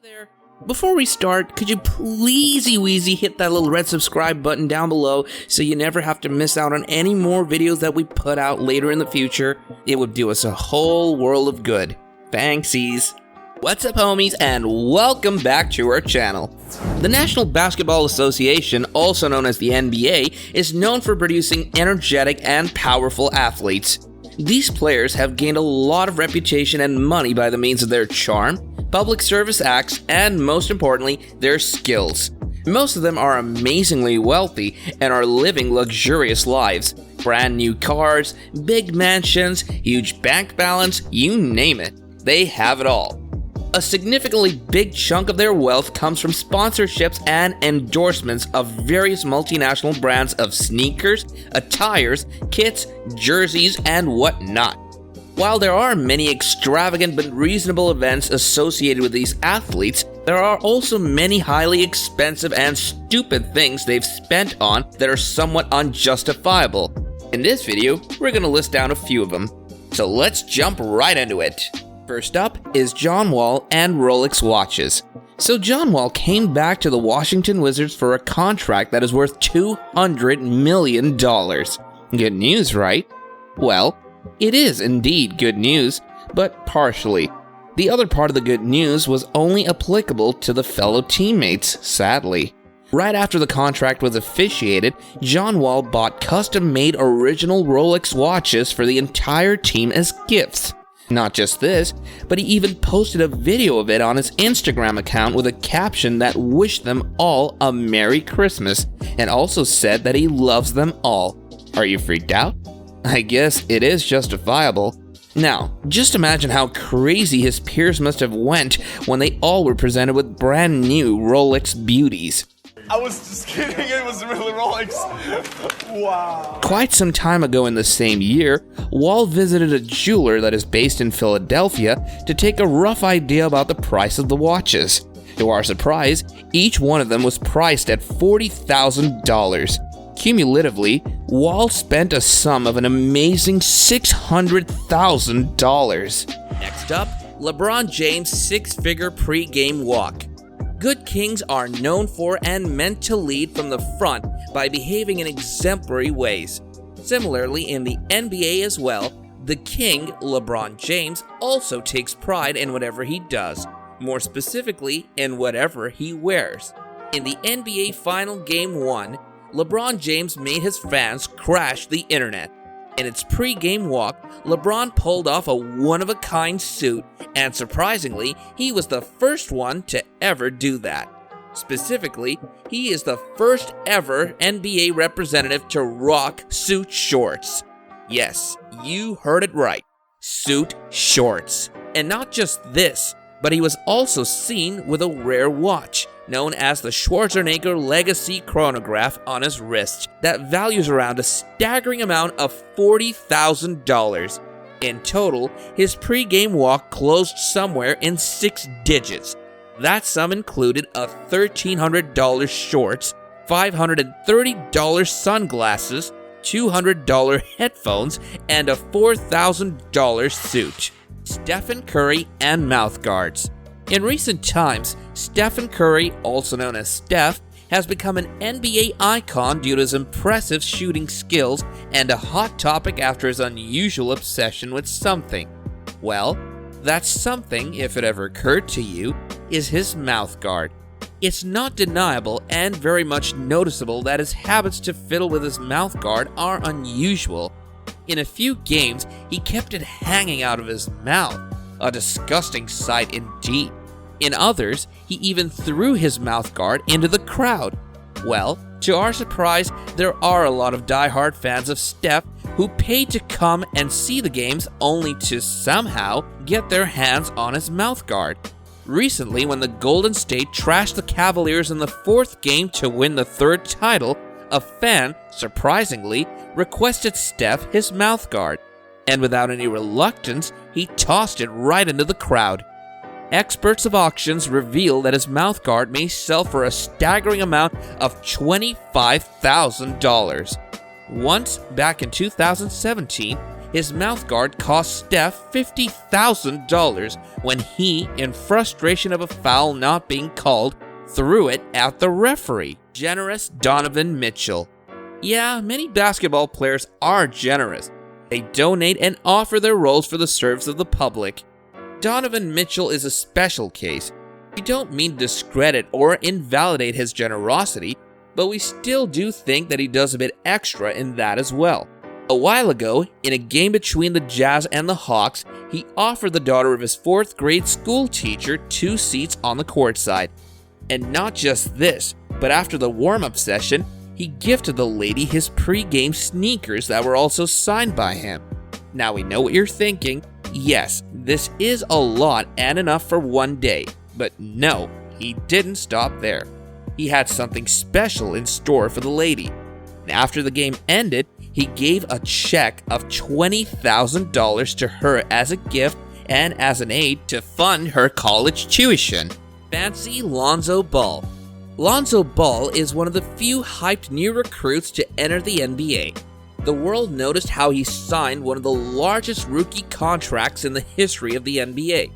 there. Before we start, could you pleasey-weezy hit that little red subscribe button down below so you never have to miss out on any more videos that we put out later in the future? It would do us a whole world of good. Thanksies. What's up, homies, and welcome back to our channel. The National Basketball Association, also known as the NBA, is known for producing energetic and powerful athletes. These players have gained a lot of reputation and money by the means of their charm, public service acts, and most importantly, their skills. Most of them are amazingly wealthy and are living luxurious lives. Brand new cars, big mansions, huge bank balance, you name it. They have it all. A significantly big chunk of their wealth comes from sponsorships and endorsements of various multinational brands of sneakers, attires, kits, jerseys, and whatnot. While there are many extravagant but reasonable events associated with these athletes, there are also many highly expensive and stupid things they've spent on that are somewhat unjustifiable. In this video, we're going to list down a few of them. So let's jump right into it. First up is John Wall and Rolex watches. So John Wall came back to the Washington Wizards for a contract that is worth $200 million. Good news, right? Well, it is indeed good news, but partially. The other part of the good news was only applicable to the fellow teammates, sadly. Right after the contract was officiated, John Wall bought custom-made original Rolex watches for the entire team as gifts. Not just this, but he even posted a video of it on his Instagram account with a caption that wished them all a Merry Christmas, and also said that he loves them all. Are you freaked out? I guess it is justifiable. Now, just imagine how crazy his peers must have went when they all were presented with brand new Rolex beauties. I was just kidding, it was really Rolex. Wow. Quite some time ago in the same year, Wall visited a jeweler that is based in Philadelphia to take a rough idea about the price of the watches. To our surprise, each one of them was priced at $40,000. Cumulatively, Wall spent a sum of an amazing $600,000. Next up, LeBron James' six-figure pre-game walk. Good kings are known for and meant to lead from the front by behaving in exemplary ways. Similarly, in the NBA as well, the king, LeBron James, also takes pride in whatever he does, more specifically in whatever he wears. In the NBA Final Game 1, LeBron James made his fans crash the internet. In its pre-game walk, LeBron pulled off a one-of-a-kind suit, and surprisingly, he was the first one to ever do that. Specifically, he is the first ever NBA representative to rock suit shorts. Yes, you heard it right. Suit shorts. And not just this, but he was also seen with a rare watch, known as the Schwarzenegger Legacy Chronograph on his wrist, that values around a staggering amount of $40,000. In total, his pre-game walk closed somewhere in 6 digits. That sum included a $1,300 shorts, $530 sunglasses, $200 headphones, and a $4,000 suit. Stephen Curry and mouth guards. In recent times, Stephen Curry, also known as Steph, has become an NBA icon due to his impressive shooting skills and a hot topic after his unusual obsession with something. Well, that something, if it ever occurred to you, is his mouth guard. It's not deniable and very much noticeable that his habits to fiddle with his mouth guard are unusual. In a few games, he kept it hanging out of his mouth, a disgusting sight indeed. In others, he even threw his mouth guard into the crowd. Well, to our surprise, there are a lot of die-hard fans of Steph who paid to come and see the games only to somehow get their hands on his mouth guard. Recently, when the Golden State trashed the Cavaliers in the 4th game to win the 3rd title, a fan, surprisingly, requested Steph his mouth guard, and without any reluctance, he tossed it right into the crowd. Experts of auctions reveal that his mouth guard may sell for a staggering amount of $25,000. Once, back in 2017, his mouthguard cost Steph $50,000 when he, in frustration of a foul not being called, threw it at the referee. Generous Donovan Mitchell. Yeah, many basketball players are generous. They donate and offer their roles for the service of the public. Donovan Mitchell is a special case. We don't mean to discredit or invalidate his generosity, but we still do think that he does a bit extra in that as well. A while ago, in a game between the Jazz and the Hawks, he offered the daughter of his 4th grade school teacher 2 seats on the courtside. And not just this, but after the warm-up session, he gifted the lady his pre-game sneakers that were also signed by him. Now we know what you're thinking. Yes, this is a lot and enough for one day. But no, he didn't stop there. He had something special in store for the lady. And after the game ended, he gave a check of $20,000 to her as a gift and as an aid to fund her college tuition. Fancy Lonzo Ball. Lonzo Ball is one of the few hyped new recruits to enter the NBA. The world noticed how he signed one of the largest rookie contracts in the history of the NBA.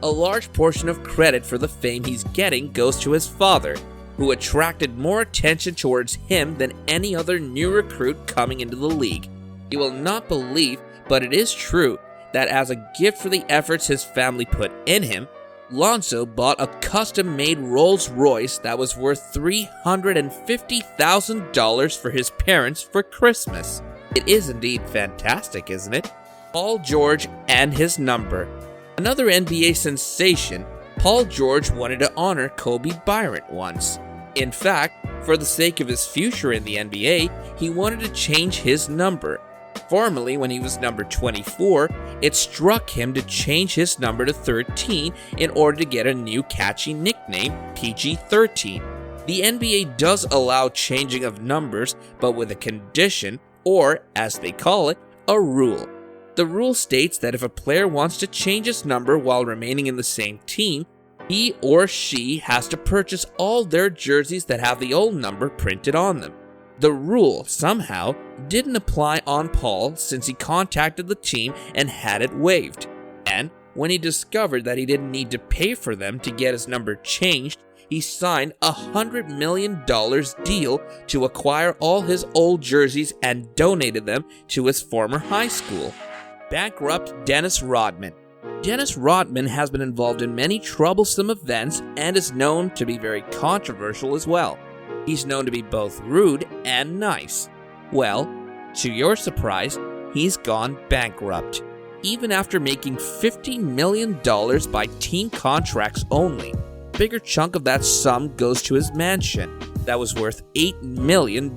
A large portion of credit for the fame he's getting goes to his father, who attracted more attention towards him than any other new recruit coming into the league. You will not believe, but it is true, that as a gift for the efforts his family put in him, Lonzo bought a custom-made Rolls-Royce that was worth $350,000 for his parents for Christmas. It is indeed fantastic, isn't it? Paul George and his number. Another NBA sensation, Paul George wanted to honor Kobe Bryant once. In fact, for the sake of his future in the NBA, he wanted to change his number. Formerly, when he was number 24, it struck him to change his number to 13 in order to get a new catchy nickname, PG-13. The NBA does allow changing of numbers, but with a condition, or as they call it, a rule. The rule states that if a player wants to change his number while remaining in the same team, he or she has to purchase all their jerseys that have the old number printed on them. The rule, somehow, didn't apply on Paul since he contacted the team and had it waived. And when he discovered that he didn't need to pay for them to get his number changed, he signed a $100 million deal to acquire all his old jerseys and donated them to his former high school. Bankrupt Dennis Rodman. Dennis Rodman has been involved in many troublesome events and is known to be very controversial as well. He's known to be both rude and nice. Well, to your surprise, he's gone bankrupt, even after making $50 million by team contracts only. A bigger chunk of that sum goes to his mansion, that was worth $8 million,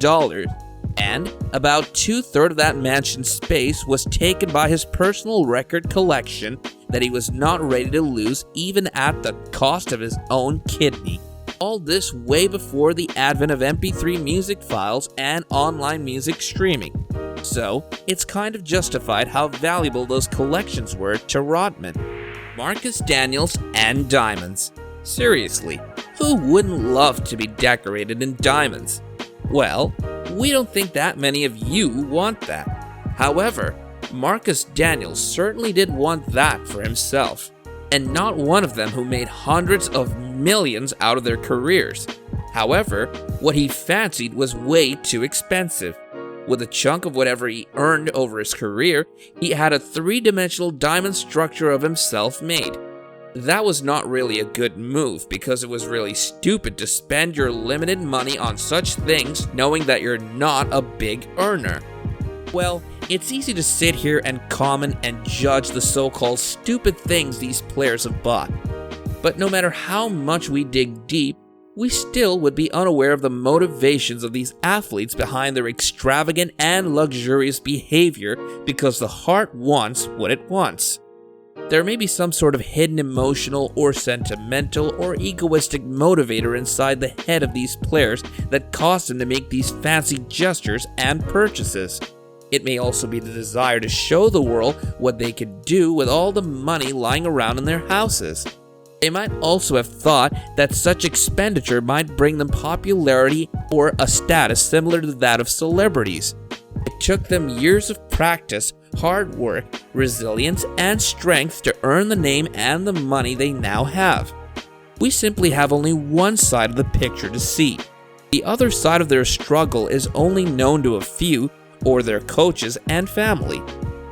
and about 2/3 of that mansion space was taken by his personal record collection that he was not ready to lose even at the cost of his own kidney. All this way before the advent of MP3 music files and online music streaming. So, it's kind of justified how valuable those collections were to Rodman. Marcus Daniels and diamonds. Seriously, who wouldn't love to be decorated in diamonds? Well, we don't think that many of you want that. However, Marcus Daniels certainly did want that for himself. And not one of them who made hundreds of millions out of their careers. However, what he fancied was way too expensive. With a chunk of whatever he earned over his career, he had a 3-dimensional diamond structure of himself made. That was not really a good move because it was really stupid to spend your limited money on such things knowing that you're not a big earner. Well, it's easy to sit here and comment and judge the so-called stupid things these players have bought. But no matter how much we dig deep, we still would be unaware of the motivations of these athletes behind their extravagant and luxurious behavior because the heart wants what it wants. There may be some sort of hidden emotional or sentimental or egoistic motivator inside the head of these players that caused them to make these fancy gestures and purchases. It may also be the desire to show the world what they could do with all the money lying around in their houses. They might also have thought that such expenditure might bring them popularity or a status similar to that of celebrities. It took them years of practice, hard work, resilience, and strength to earn the name and the money they now have. We simply have only one side of the picture to see. The other side of their struggle is only known to a few, or their coaches and family.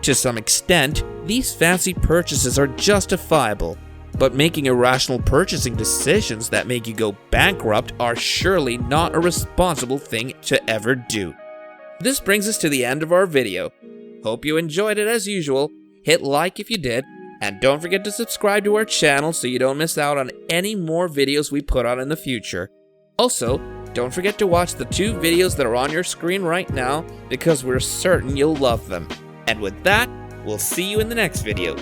To some extent, these fancy purchases are justifiable, but making irrational purchasing decisions that make you go bankrupt are surely not a responsible thing to ever do. This brings us to the end of our video. Hope you enjoyed it as usual. Hit like if you did, and don't forget to subscribe to our channel so you don't miss out on any more videos we put on in the future. Also, don't forget to watch the 2 videos that are on your screen right now because we're certain you'll love them. And with that, we'll see you in the next video.